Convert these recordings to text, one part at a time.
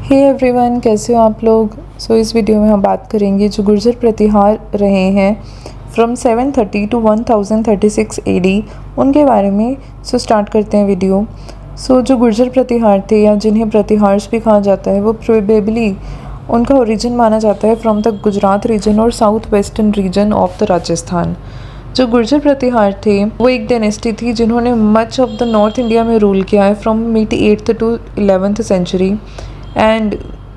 Hey everyone, कैसे हो आप लोग। इस वीडियो में हम बात करेंगे जो गुर्जर प्रतिहार रहे हैं फ्रॉम 730 टू 1036 एडी उनके बारे में। स्टार्ट करते हैं वीडियो। जो गुर्जर प्रतिहार थे या जिन्हें प्रतिहार्स भी कहा जाता है, वो प्रोबेबली उनका ओरिजिन माना जाता है फ्रॉम द गुजरात रीजन और south western region of the Rajasthan. जो गुर्जर प्रतिहार थे वो एक डायनेस्टी थी जिन्होंने much of the north India में रूल किया है from mid 8th to 11th century. And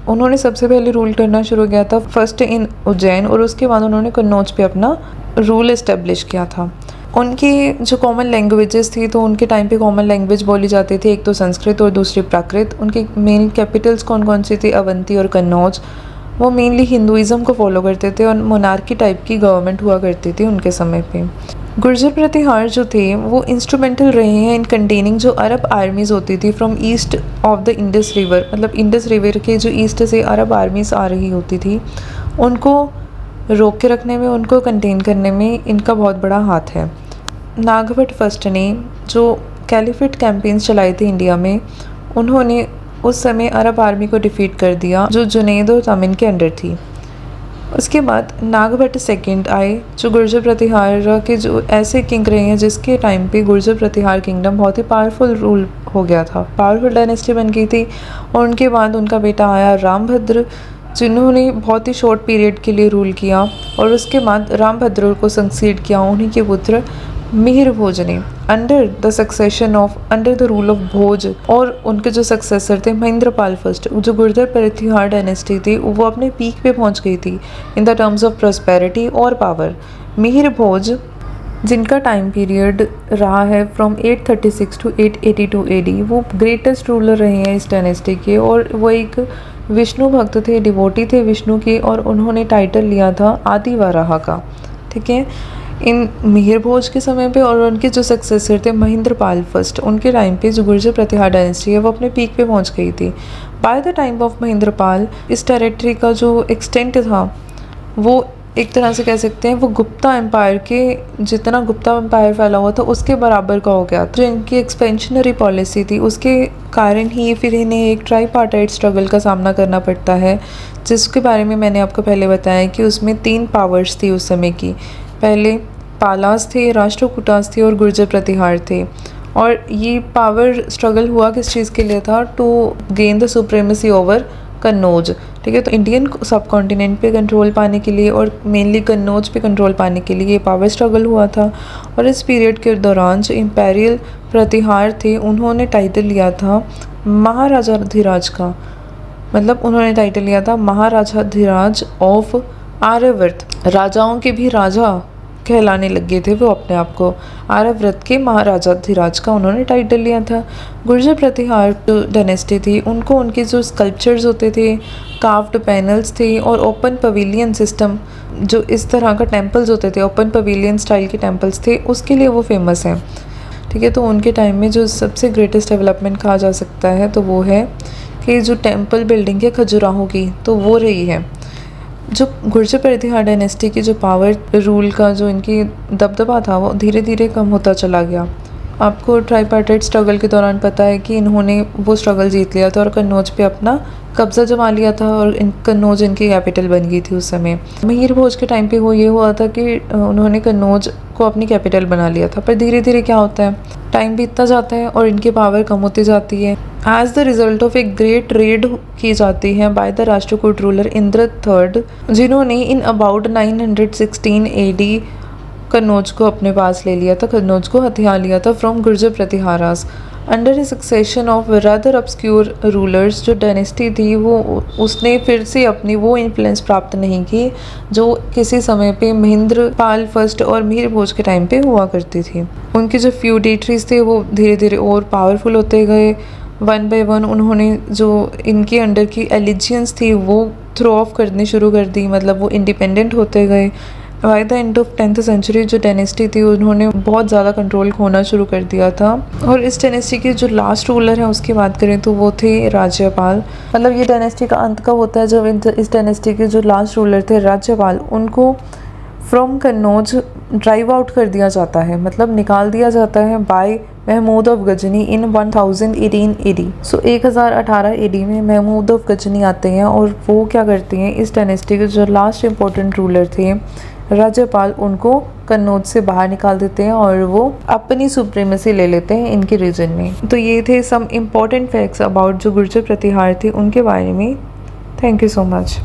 उन्होंने सबसे पहले रूल करना शुरू किया था फर्स्ट इन उज्जैन, और उसके बाद उन्होंने कन्नौज पे अपना रूल इस्टेब्लिश किया था। उनकी जो कॉमन लैंग्वेजेस थी, तो उनके टाइम पे कॉमन लैंग्वेज बोली जाती थी, एक तो संस्कृत और दूसरी प्राकृत। उनकी मेन कैपिटल्स कौन कौन सी थी? अवंती और कन्नौज। वो मेनली हिंदुज़म को फॉलो करते थे और मोनार्की टाइप की गवर्नमेंट हुआ करती थी उनके समय पे। गुर्जर प्रतिहार जो थे वो इंस्ट्रूमेंटल रहे हैं इन कंटेनिंग जो अरब आर्मीज़ होती थी from east of the Indus river, मतलब इंडस रिवर के जो ईस्ट से अरब आर्मीज़ आ रही होती थी, उनको रोक के रखने में, उनको कंटेन करने में इनका बहुत बड़ा हाथ है। नागभट्ट फर्स्ट ने जो कैलिफेट कैंपेन्स चलाई थी इंडिया में, उन्होंने उस समय अरब आर्मी को डिफीट कर दिया जो जुनैद और तमिन के अंडर थी। उसके बाद नागभट्ट सेकंड आए, जो गुर्जर प्रतिहार के जो ऐसे किंग रहे हैं जिसके टाइम पे गुर्जर प्रतिहार किंगडम बहुत ही पावरफुल रूल हो गया था, पावरफुल डायनेस्टी बन गई थी। और उनके बाद उनका बेटा आया रामभद्र, जिन्होंने बहुत ही शॉर्ट पीरियड के लिए रूल किया। और उसके बाद रामभद्र को सक्सीड किया उन्हीं के पुत्र मिहिर भोज ने अंडर द रूल ऑफ भोज। और उनके जो सक्सेसर थे महेंद्रपाल फर्स्ट। जो गुर्जर प्रतिहार डायनेस्टी थी वो अपने पीक पे पहुंच गई थी in the terms of prosperity और पावर। मिहिर भोज, जिनका टाइम पीरियड रहा है फ्रॉम 836 टू 882 एडी, वो ग्रेटेस्ट रूलर रहे हैं इस डायनेस्टी के। और वो एक विष्णु भक्त थे, डिवोटी थे विष्णु के, और उन्होंने टाइटल लिया था आदि वराह का। ठीक है, इन मिहिर भोज के समय पे और उनके जो सक्सेसर थे महेंद्रपाल फर्स्ट, उनके टाइम पे जो गुर्जर प्रतिहार डायनेस्टी है वो अपने पीक पे पहुंच गई थी। By the time of Mahendrapal इस टेरिटरी का जो एक्सटेंट था वो एक तरह से कह सकते हैं वो गुप्ता एम्पायर के, जितना गुप्ता एम्पायर फैला हुआ था उसके बराबर का हो गया। जो इनकी एक्सपेंशनरी पॉलिसी थी उसके कारण ही फिर इन्हें एक ट्राईपार्टाइट स्ट्रगल का सामना करना पड़ता है, जिसके बारे में मैंने आपको पहले बताया कि उसमें 3 पावर्स थी उस समय की। पहले पालास थे, राष्ट्रकूटास थे और गुर्जर प्रतिहार थे। और ये पावर स्ट्रगल हुआ किस चीज़ के लिए था? To gain the supremacy over Kannauj. ठीक है, तो इंडियन सब कॉन्टिनेंट पे कंट्रोल पाने के लिए और मेनली कन्नौज पे कंट्रोल पाने के लिए ये पावर स्ट्रगल हुआ था। और इस पीरियड के दौरान जो इम्पेरियल प्रतिहार थे उन्होंने टाइटल लिया था महाराजाधिराज का, मतलब उन्होंने टाइटल लिया था महाराजाधिराज ऑफ आर्यवर्त। राजाओं के भी राजा कहलाने लग गए थे वो अपने आप को। आर्यवर्त के महाराजाधिराज का उन्होंने टाइटल लिया था। गुर्जर प्रतिहार जो डायनेस्टी थी उनको उनके जो स्कल्पचर्स होते थे, कार्व्ड पैनल्स थे और ओपन पवेलियन सिस्टम, जो इस तरह का टेम्पल्स होते थे, ओपन पवेलियन स्टाइल के टेम्पल्स थे, उसके लिए वो फेमस हैं। ठीक है, तो उनके टाइम में जो सबसे ग्रेटेस्ट डेवलपमेंट कहा जा सकता है तो वो है कि जो टेम्पल बिल्डिंग है खजुराहो की, तो वो रही है। जो गुर्जर प्रतिहार डायनेस्टी की जो पावर रूल का जो इनकी दबदबा था वो धीरे धीरे कम होता चला गया। आपको ट्राईपार्टाइट स्ट्रगल के दौरान पता है कि इन्होंने वो स्ट्रगल जीत लिया था और कन्नौज पे अपना कब्जा जमा लिया था, और कन्नौज इनकी कैपिटल बन गई थी उस समय। मिहिर भोज के टाइम पे ये हुआ था कि उन्होंने कन्नौज को अपनी कैपिटल बना लिया था। पर धीरे धीरे क्या होता है, टाइम बीतता जाता है और इनकी पावर कम होती जाती है। एज द रिजल्ट ऑफ एक ग्रेट रेड की जाती है by the Rashtrakuta ruler Indra third, जिन्होंने इन अबाउट 916 एडी कन्नौज को अपने पास ले लिया था, कन्नौज को हथिया लिया था from Gurjar Pratiharas. Under A succession of rather obscure rulers, जो डायनेस्टी थी वो उसने फिर से अपनी वो इन्फ्लुएंस प्राप्त नहीं की जो किसी समय पे महेंद्रपाल फर्स्ट और मिहिर भोज के टाइम पे हुआ करती थी। उनके जो फ्यूडेटरीज थे वो धीरे धीरे और पावरफुल होते गए। वन बाय वन उन्होंने जो इनके अंडर की एलिजियंस थी वो थ्रो ऑफ करनी शुरू कर दी, मतलब वो इंडिपेंडेंट होते गए। By the end of 10th century जो डायनेस्टी थी उन्होंने बहुत ज़्यादा कंट्रोल खोना शुरू कर दिया था। और इस डायनेस्टी के जो लास्ट रूलर हैं उसकी बात करें तो वो थे राज्यपाल। मतलब ये डायनेस्टी का अंत कब होता है? जब इस डायनेस्टी के जो लास्ट रूलर थे राज्यपाल, उनको फ्रॉम कन्नौज ड्राइव आउट कर दिया जाता है, मतलब निकाल दिया जाता है by Mahmud of Ghazni in 1018 AD। So 1018 AD में महमूद ऑफ गजनी आते हैं और वो क्या करते हैं, इस डायनेस्टी के जो लास्ट इम्पोर्टेंट रूलर थे राज्यपाल, उनको कन्नौज से बाहर निकाल देते हैं और वो अपनी सुप्रीमेसी ले लेते हैं इनके रीजन में। तो ये थे सम इम्पॉर्टेंट फैक्ट्स अबाउट जो गुर्जर प्रतिहार थे उनके बारे में। Thank you so much.